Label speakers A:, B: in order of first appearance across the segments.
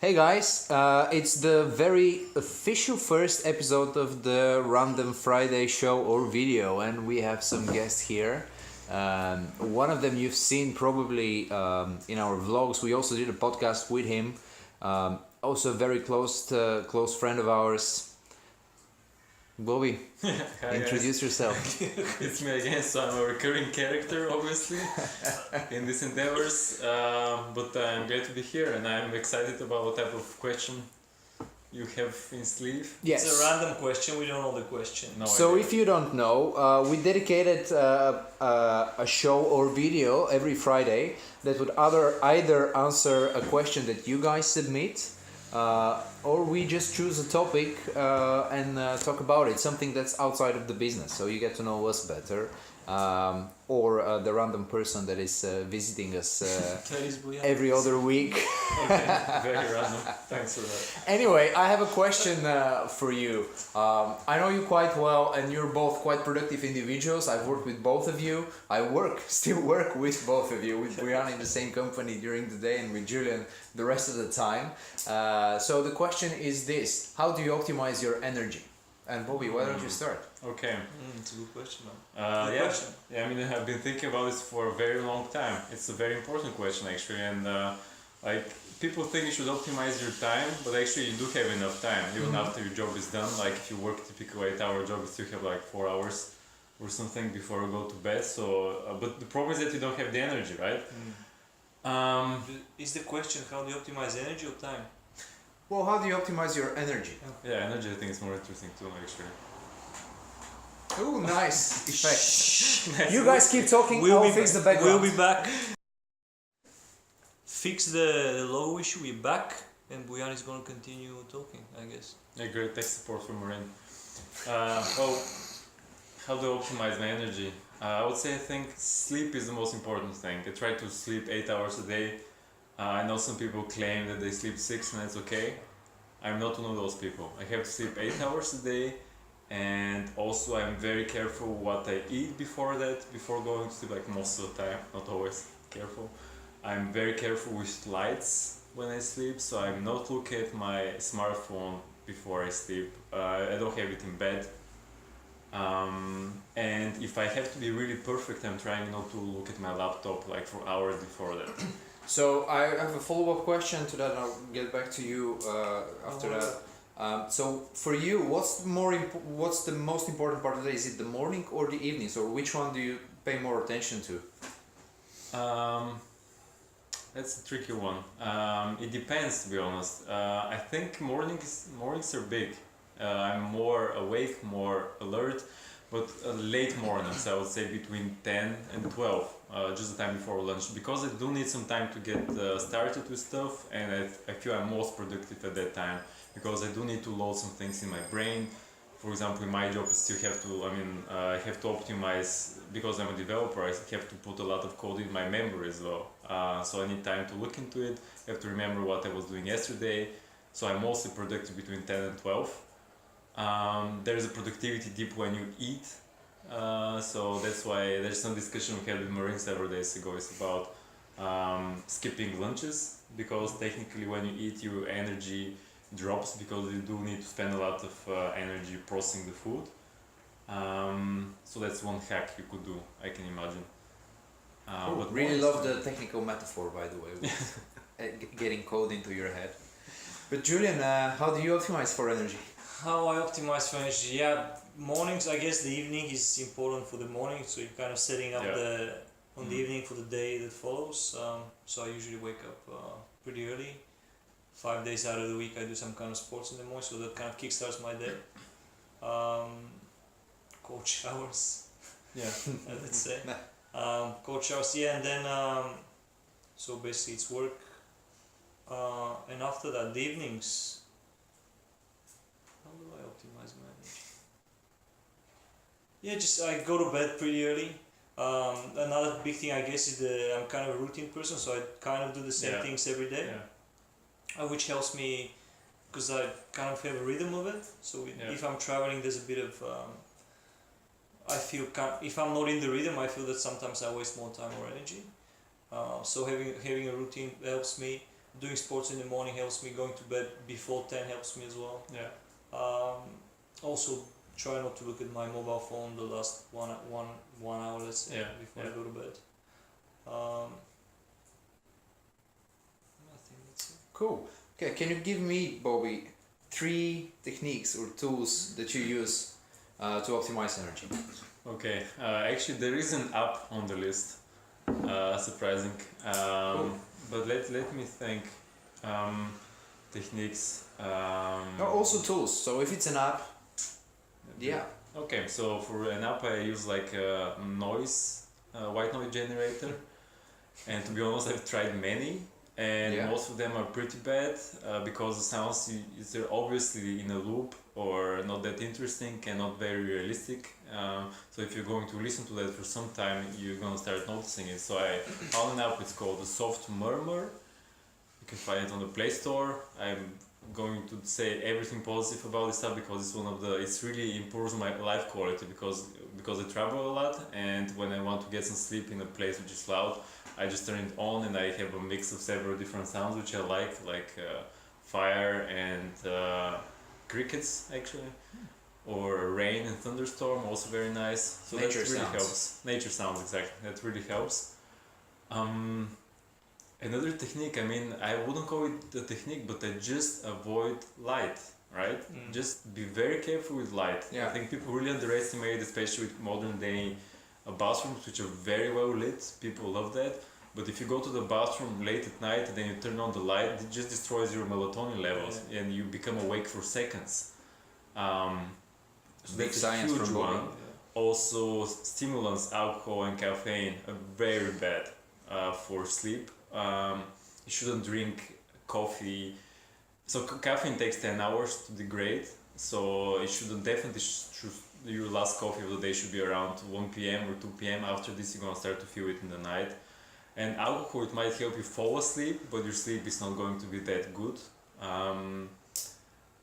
A: Hey guys, it's the very official first episode of the Random Friday show or video, and we have some guests here. One of them you've seen probably in our vlogs. We also did a podcast with him. Also a very close friend of ours. Bobby,
B: Hi
A: introduce
B: guys.
A: yourself.
B: It's me again, so I'm a recurring character obviously in these endeavors, but I'm glad to be here and I'm excited about what type of question you have in sleeve.
A: Yes.
C: It's a random question, we don't know the question.
B: No
A: So
B: idea.
A: if you don't know, we dedicated a show or video every Friday that would either answer a question that you guys submit, or we just choose a topic and talk about it, something that's outside of the business, so you get to know us better, or the random person that is visiting us every other week.
B: Okay, very random. Thanks for that.
A: Anyway, I have a question for you. I know you quite well, and you're both quite productive individuals. I've worked with both of you. Still work with both of you, with Brian in the same company during the day and with Julian the rest of the time. So the question is this: how do you optimize your energy? And Bobby, why don't you start?
B: Okay.
C: It's a good question, man.
B: Yeah.
C: Question.
B: Yeah, I mean, I've been thinking about this for a very long time. It's a very important question actually, and like people think you should optimize your time, but actually you do have enough time even after your job is done. Like if you work a typical 8-hour job, you still have like 4 hours or something before you go to bed. So, but the problem is that you don't have the energy, right?
C: Is the question how do you optimize energy or time?
A: Well, how do you optimize your energy?
B: Yeah, energy I think is more interesting too, actually.
A: Oh, nice effect.
B: Nice.
A: You guys keep talking. I'll fix the background.
C: We'll be back. Fix the logo issue, we're back, and Bojan is going to continue talking, I guess.
B: Yeah, great tech support from Marin. Well, how do I optimize my energy? I would say I think sleep is the most important thing. I try to sleep 8 hours a day. I know some people claim that they sleep 6 and that's okay. I'm not one of those people. I have to sleep 8 hours a day, and also I'm very careful what I eat before that, before going to sleep, like most of the time, not always careful. I'm very careful with lights when I sleep, so I'm not looking at my smartphone before I sleep. I don't have it in bed. And if I have to be really perfect, I'm trying not to look at my laptop like for hours before that.
A: So I have a follow-up question to that, and I'll get back to you after that. So for you, what's the most important part of the day? Is it the morning or the evening? So which one do you pay more attention to?
B: That's a tricky one. It depends, to be honest. I think mornings are big. I'm more awake, more alert, but late mornings, I would say between 10 and 12, just the time before lunch, because I do need some time to get started with stuff, and I feel I'm most productive at that time, because I do need to load some things in my brain. For example, in my job, I still have to, I have to optimize, because I'm a developer, I have to put a lot of code in my memory as well. So I need time to look into it, I have to remember what I was doing yesterday, so I'm mostly productive between 10 and 12. There's a productivity dip when you eat, so that's why there's some discussion we had with Marin several days ago. It's about skipping lunches, because technically when you eat your energy drops, because you do need to spend a lot of energy processing the food. So that's one hack you could do, I can imagine.
A: But really love the technical metaphor, by the way, with getting code into your head. But Julian, how do you optimize for energy?
C: How I optimize for energy? Yeah, mornings, I guess the evening is important for the morning, so you're kind of setting up the evening for the day that follows. So I usually wake up pretty early. 5 days out of the week I do some kind of sports in the morning, so that kind of kickstarts my day. Cold showers,
B: Yeah.
C: let's say. Cold showers, yeah, and then so basically it's work. And after that, the evenings, how do I optimize my energy? Yeah, just I go to bed pretty early. Another big thing I guess is I'm kind of a routine person, so I kind of do the same things every day. Which helps me because I kind of have a rhythm of it. So if I'm traveling, there's a bit of I feel if I'm not in the rhythm, I feel that sometimes I waste more time or energy. So having a routine helps me. doing sports in the morning helps me. Going to bed before 10 helps me as well.
B: Yeah.
C: Also, try not to look at my mobile phone the last one hour, let's say, before I go to bed. I think that's it.
A: Cool. Okay, can you give me, Bobby, 3 techniques or tools that you use to optimize energy?
B: Okay, actually there is an app on the list, surprising,
A: Cool.
B: but let me think, techniques.
A: No, also tools. So if it's an app, yeah.
B: Okay, so for an app I use like a white noise generator, and to be honest I've tried many, and most of them are pretty bad because the sounds they're obviously in a loop or not that interesting and not very realistic. So if you're going to listen to that for some time, you're gonna start noticing it. So I found an app, it's called the Soft Murmur. You can find it on the Play Store. I'm going to say everything positive about this app because it's really improves my life quality because I travel a lot, and when I want to get some sleep in a place which is loud, I just turn it on and I have a mix of several different sounds which I like fire and crickets actually, or rain and thunderstorm, also very nice. So
A: Nature
B: that really
A: sounds.
B: helps. Nature sounds, exactly. That really helps. Another technique, I mean, I wouldn't call it a technique, but I just avoid light, right? Just be very careful with light.
A: Yeah.
B: I think people really underestimate, especially with modern day bathrooms, which are very well lit. People love that. But if you go to the bathroom late at night and then you turn on the light, it just destroys your melatonin levels and you become awake for seconds.
A: Big
B: That's a
A: science
B: huge
A: from Bobby.
B: one. Also, stimulants, alcohol and caffeine are very bad for sleep. You shouldn't drink coffee. So caffeine takes 10 hours to degrade. So it shouldn't your last coffee of the day should be around 1 p.m. or 2 p.m. After this, you're gonna start to feel it in the night. And alcohol, it might help you fall asleep, but your sleep is not going to be that good.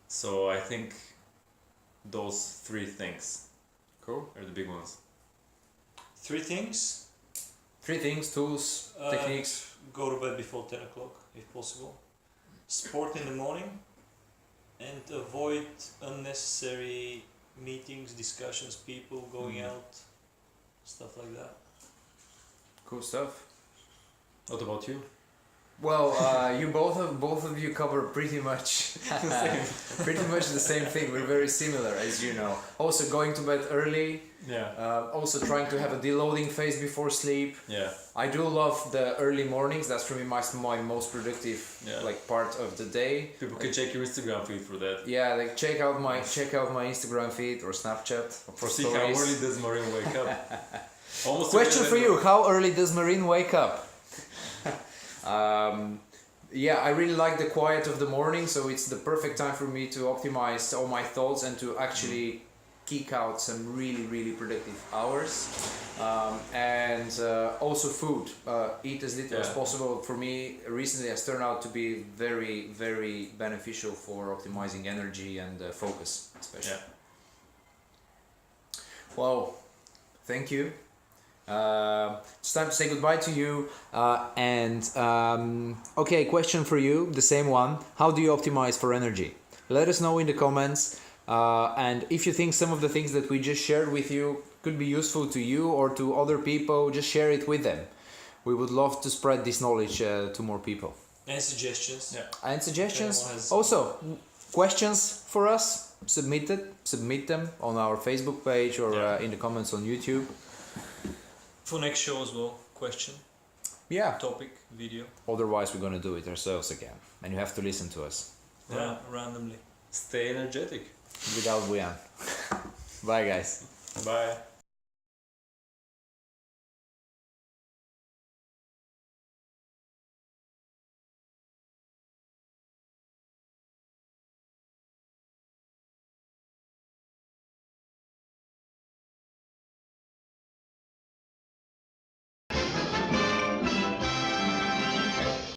B: So I think those 3 things
A: Cool.
B: are the big ones.
C: 3 things.
A: 3 things, tools, techniques.
C: Go to bed before 10 o'clock, if possible. Sport in the morning. And avoid unnecessary meetings, discussions, people going out, stuff like that.
A: Cool stuff.
B: What about you?
A: Well, you both of you cover pretty much the same thing. We're very similar, as you know. Also going to bed early.
B: Yeah.
A: Also trying to have a deloading phase before sleep.
B: Yeah.
A: I do love the early mornings. That's for me my most productive part of the day.
B: People can check your Instagram feed for that.
A: Yeah, like check out my Instagram feed or Snapchat for
B: See how early does Marine wake up. Almost
A: Question for you: how early does Marine wake up? Yeah, I really like the quiet of the morning, so it's the perfect time for me to optimize all my thoughts and to actually kick out some really productive hours. And also food. Eat as little as possible. For me, recently has turned out to be very beneficial for optimizing energy and focus, especially.
B: Yeah.
A: Well, thank you. It's time to say goodbye to you. Okay, question for you, the same one. How do you optimize for energy? Let us know in the comments. And if you think some of the things that we just shared with you could be useful to you or to other people, just share it with them. We would love to spread this knowledge to more people.
C: And suggestions.
B: Yeah.
A: And suggestions. Also, questions for us, submit them on our Facebook page or in the comments on YouTube.
C: For next show as well, question, topic, video.
A: Otherwise, we're going to do it ourselves again. And you have to listen to us.
C: Randomly.
B: Stay energetic.
A: Without Buyan. Bye, guys.
B: Bye.